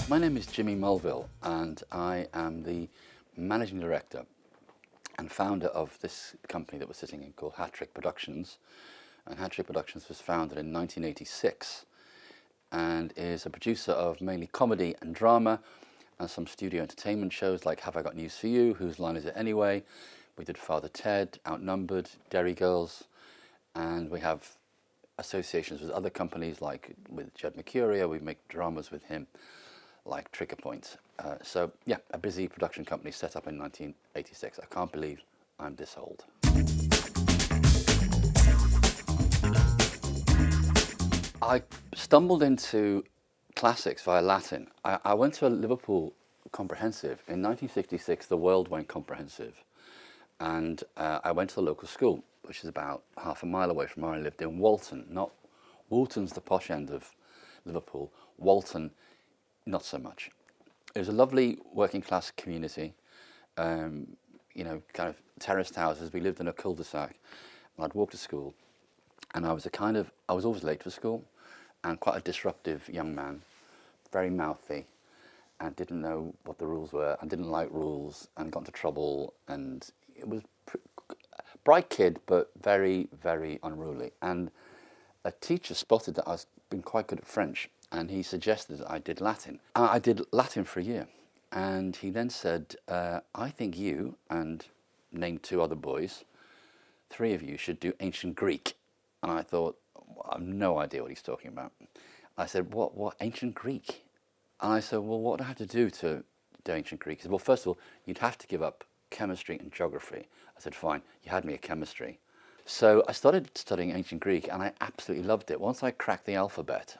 My name is Jimmy Mulville, and I am the managing director and founder of this company that we're sitting in called Hat-Trick Productions. And Hat-Trick Productions was founded in 1986 and is a producer of mainly comedy and drama and some studio entertainment shows like Have I Got News For You, Whose Line Is It Anyway? We did Father Ted, Outnumbered, Derry Girls, and we have associations with other companies like with Judd Mercurio. We make dramas with him like Trigger Point. So yeah, a busy production company set up in 1986. I can't believe I'm this old. I stumbled into classics via Latin. I went to a Liverpool comprehensive. In 1966, the world went comprehensive. And I went to the local school, which is about half a mile away from where I lived in Walton. Not Walton's the posh end of Liverpool. Walton, not so much. It was a lovely working class community, kind of terraced houses. We lived in a cul-de-sac, and I'd walk to school, and I was always late for school, and quite a disruptive young man, very mouthy, and didn't know what the rules were, and didn't like rules, and got into trouble, and it was bright kid, but very, very unruly. And a teacher spotted that I was been quite good at French, and he suggested that I did Latin. I did Latin for a year, and he then said, I think you, and named two other boys, three of you should do ancient Greek. And I thought, I have no idea what he's talking about. I said, what ancient Greek? And I said, well, what do I have to do to do ancient Greek? He said, well, first of all, you'd have to give up chemistry and geography. I said, fine, you had me at chemistry. So I started studying ancient Greek, and I absolutely loved it. Once I cracked the alphabet,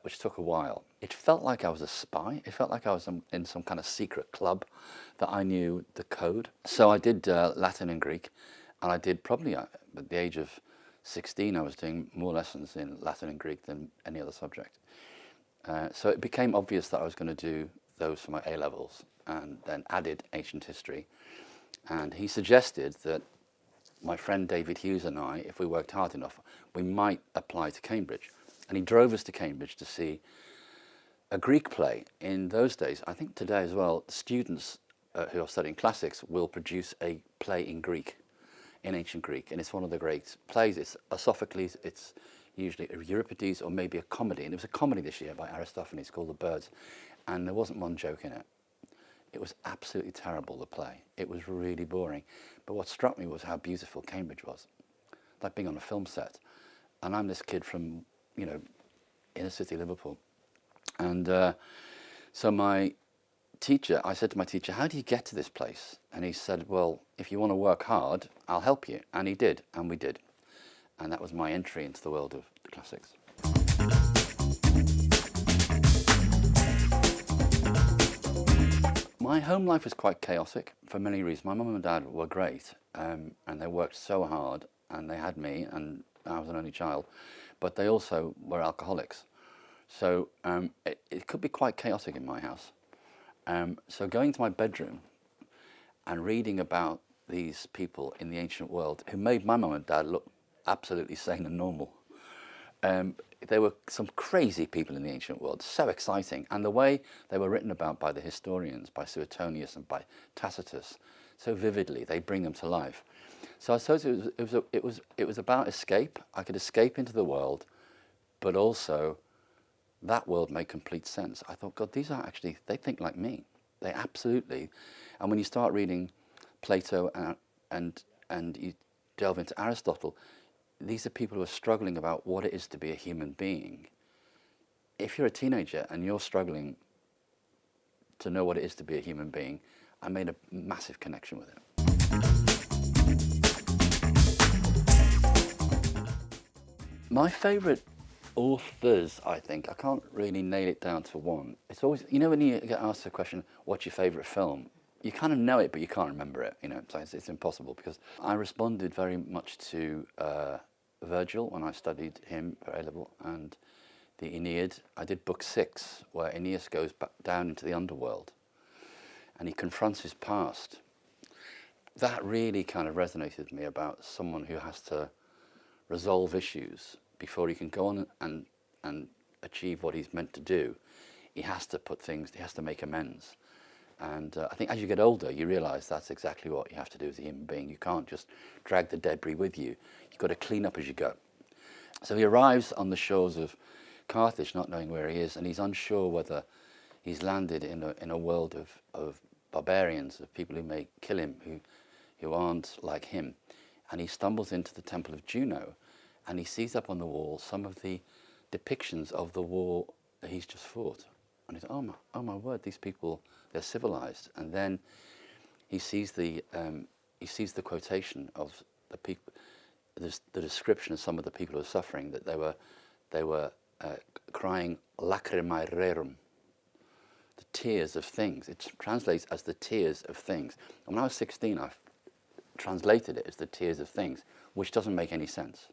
which took a while, it felt like I was a spy. It felt like I was in some kind of secret club, that I knew the code. So I did Latin and Greek, and I did probably at the age of 16, I was doing more lessons in Latin and Greek than any other subject. So it became obvious that I was going to do those for my A-levels, and then added ancient history. And he suggested that my friend David Hughes and I, if we worked hard enough, we might apply to Cambridge. And he drove us to Cambridge to see a Greek play. In those days, I think today as well, students who are studying classics will produce a play in Greek, in ancient Greek. And it's one of the great plays. It's a Sophocles, it's usually a Euripides, or maybe a comedy. And it was a comedy this year by Aristophanes called The Birds. And there wasn't one joke in it. It was absolutely terrible, the play. It was really boring. But what struck me was how beautiful Cambridge was. Like being on a film set. And I'm this kid from, inner city Liverpool. And so I said to my teacher, how do you get to this place? And he said, well, if you want to work hard, I'll help you. And he did, and we did. And that was my entry into the world of the classics. My home life was quite chaotic for many reasons. My mum and dad were great, and they worked so hard, and they had me, and I was an only child, but they also were alcoholics. So it could be quite chaotic in my house. So going to my bedroom and reading about these people in the ancient world who made my mum and dad look absolutely sane and normal. There were some crazy people in the ancient world, so exciting. And the way they were written about by the historians, by Suetonius and by Tacitus, so vividly, they bring them to life. So I suppose it was about escape. I could escape into the world, but also that world made complete sense. I thought, God, these are actually, they think like me. They absolutely. And when you start reading Plato and you delve into Aristotle, these are people who are struggling about what it is to be a human being. If you're a teenager and you're struggling to know what it is to be a human being, I made a massive connection with it. My favourite authors, I think, I can't really nail it down to one. It's always, when you get asked the question, what's your favourite film? You kind of know it, but you can't remember it, so it's impossible, because I responded very much to Virgil when I studied him for A-level, and the Aeneid. I did book 6, where Aeneas goes back down into the underworld, and he confronts his past. That really kind of resonated with me about someone who has to resolve issues before he can go on and achieve what he's meant to do. he has to make amends. And I think as you get older, you realise that's exactly what you have to do as a human being. You can't just drag the debris with you. You've got to clean up as you go. So he arrives on the shores of Carthage, not knowing where he is, and he's unsure whether he's landed in a world of barbarians, of people who may kill him, who aren't like him. And he stumbles into the temple of Juno, and he sees up on the wall some of the depictions of the war that he's just fought. And he's, oh my word, these people, they're civilized. And then he sees the quotation of the people, the description of some of the people who are suffering, that they were crying lacrimae rerum, the tears of things. It translates as the tears of things. And when I was 16, I translated it as the tears of things, which doesn't make any sense.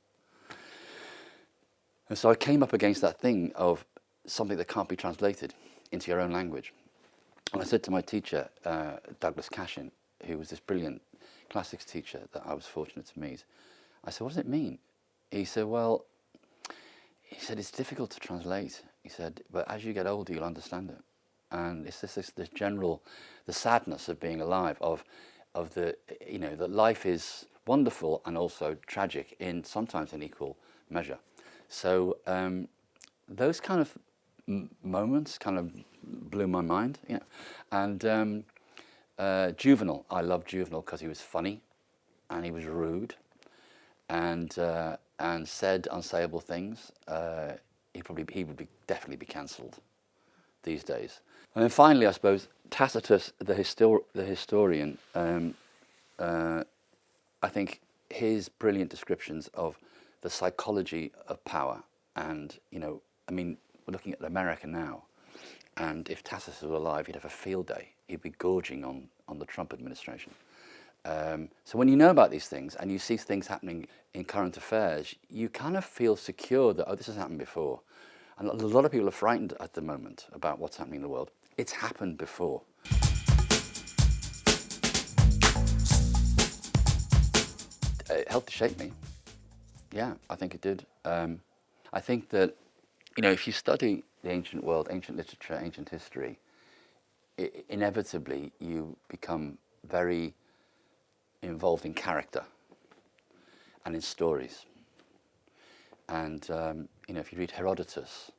And so I came up against that thing of something that can't be translated into your own language. And I said to my teacher, Douglas Cashin, who was this brilliant classics teacher that I was fortunate to meet, I said, what does it mean? He said, it's difficult to translate. He said, but as you get older, you'll understand it. And it's this general, the sadness of being alive, of the, that life is wonderful and also tragic sometimes in equal measure. So those kind of moments kind of blew my mind, And Juvenal, I loved Juvenal because he was funny, and he was rude, and said unsayable things. He would definitely be cancelled these days. And then finally, I suppose Tacitus, the historian, I think his brilliant descriptions of the psychology of power, and we're looking at America now, and if Tacitus was alive, he'd have a field day. He'd be gorging on the Trump administration. So when you know about these things and you see things happening in current affairs, you kind of feel secure that, this has happened before. And a lot of people are frightened at the moment about what's happening in the world. It's happened before. It helped to shape me. Yeah, I think it did. I think that, if you study the ancient world, ancient literature, ancient history, inevitably you become very involved in character and in stories. And, if you read Herodotus,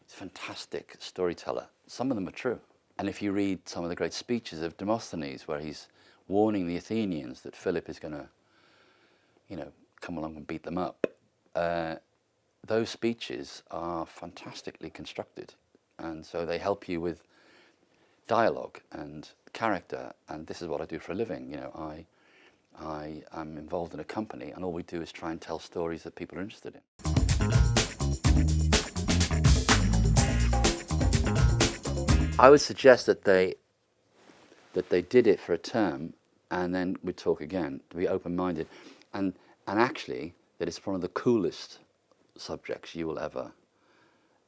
he's a fantastic storyteller. Some of them are true. And if you read some of the great speeches of Demosthenes, where he's warning the Athenians that Philip is going to, come along and beat them up, those speeches are fantastically constructed. And so they help you with dialogue and character. And this is what I do for a living. I am involved in a company, and all we do is try and tell stories that people are interested in. I would suggest that they did it for a term, and then we'd talk again, to be open-minded, and actually that it's one of the coolest subjects you will ever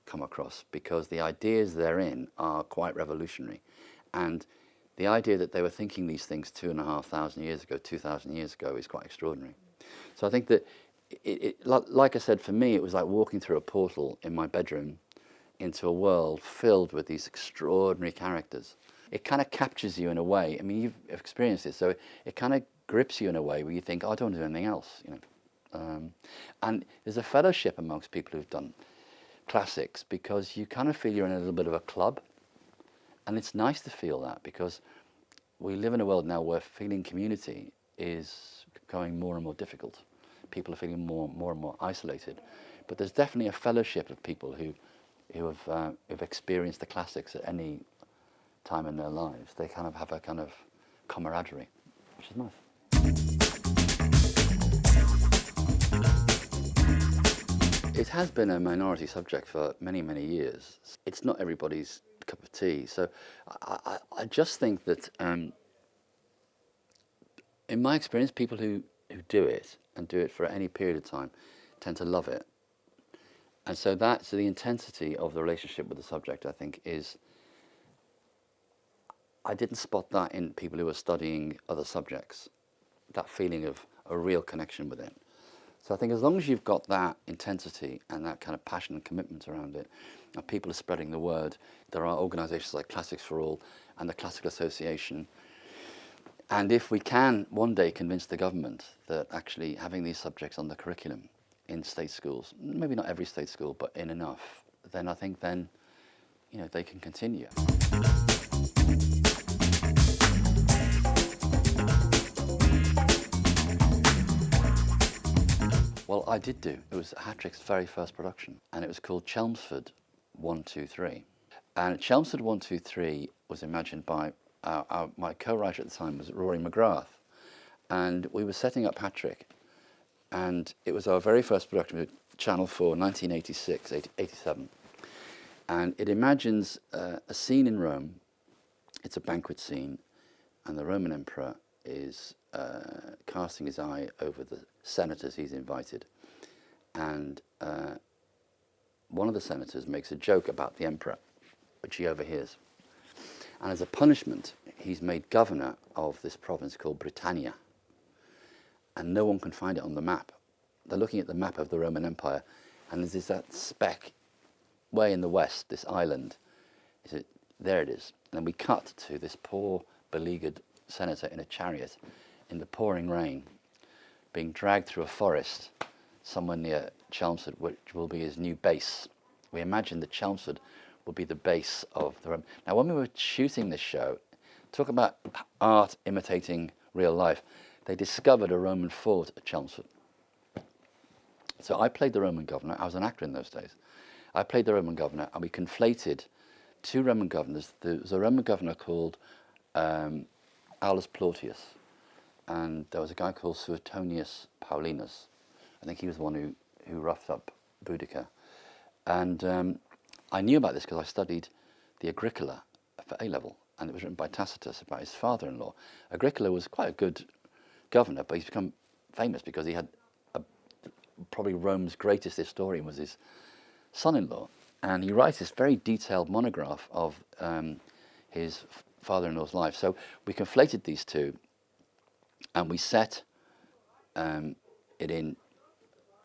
come across, because the ideas therein are quite revolutionary, and the idea that they were thinking these things 2,500 years ago, 2,000 years ago, is quite extraordinary. So I think that, like I said, for me, it was like walking through a portal in my bedroom into a world filled with these extraordinary characters. It kind of captures you in a way. I mean, you've experienced it, so it kind of grips you in a way where you think, I don't want to do anything else. And there's a fellowship amongst people who've done classics, because you kind of feel you're in a little bit of a club. And it's nice to feel that, because we live in a world now where feeling community is becoming more and more difficult. People are feeling more and more isolated. But there's definitely a fellowship of people who have experienced the classics at any time in their lives. They kind of have a kind of camaraderie, which is nice. It has been a minority subject for many, many years. It's not everybody's cup of tea. So I just think that, in my experience, people who do it, and do it for any period of time, tend to love it. And so the intensity of the relationship with the subject, I think, is, I didn't spot that in people who are studying other subjects, that feeling of a real connection with it. So I think as long as you've got that intensity and that kind of passion and commitment around it, and people are spreading the word, there are organisations like Classics for All and the Classical Association. And if we can one day convince the government that actually having these subjects on the curriculum in state schools, maybe not every state school, but in enough, then I think then, they can continue. Well, I did do. It was Hattrick's very first production, and it was called Chelmsford 123. And Chelmsford 123 was imagined by my co-writer at the time was Rory McGrath, and we were setting up Hattrick, and it was our very first production with Channel 4, 1986, 87. And it imagines a scene in Rome. It's a banquet scene, and the Roman emperor is casting his eye over the senators he's invited. And one of the senators makes a joke about the emperor, which he overhears. And as a punishment, he's made governor of this province called Britannia. And no one can find it on the map. They're looking at the map of the Roman Empire, and there's that speck way in the west, this island. There it is. And then we cut to this poor, beleaguered senator in a chariot in the pouring rain, being dragged through a forest somewhere near Chelmsford, which will be his new base. We imagined that Chelmsford will be the base of the Roman. Now, when we were shooting this show, talk about art imitating real life, they discovered a Roman fort at Chelmsford. So I played the Roman governor. I was an actor in those days. I played the Roman governor, and we conflated two Roman governors. There was a Roman governor called Aulus Plautius, and there was a guy called Suetonius Paulinus. I think he was the one who roughed up Boudica. And I knew about this because I studied the Agricola for A-level, and it was written by Tacitus about his father-in-law. Agricola was quite a good governor, but he's become famous because he had probably Rome's greatest historian was his son-in-law, and he writes this very detailed monograph of his father-in-law's life. So we conflated these two, and we set it in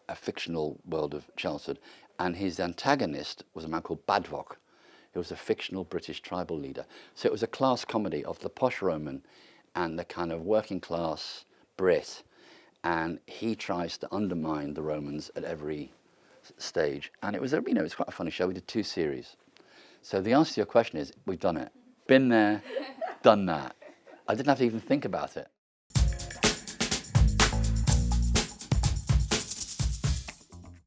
a fictional world of Chelmsford, and his antagonist was a man called Badvock, who was a fictional British tribal leader. So it was a class comedy of the posh Roman and the kind of working class Brit, and he tries to undermine the Romans at every stage. And it was it's quite a funny show. We did 2 series. So the answer to your question is, we've done it. Been there, done that. I didn't have to even think about it.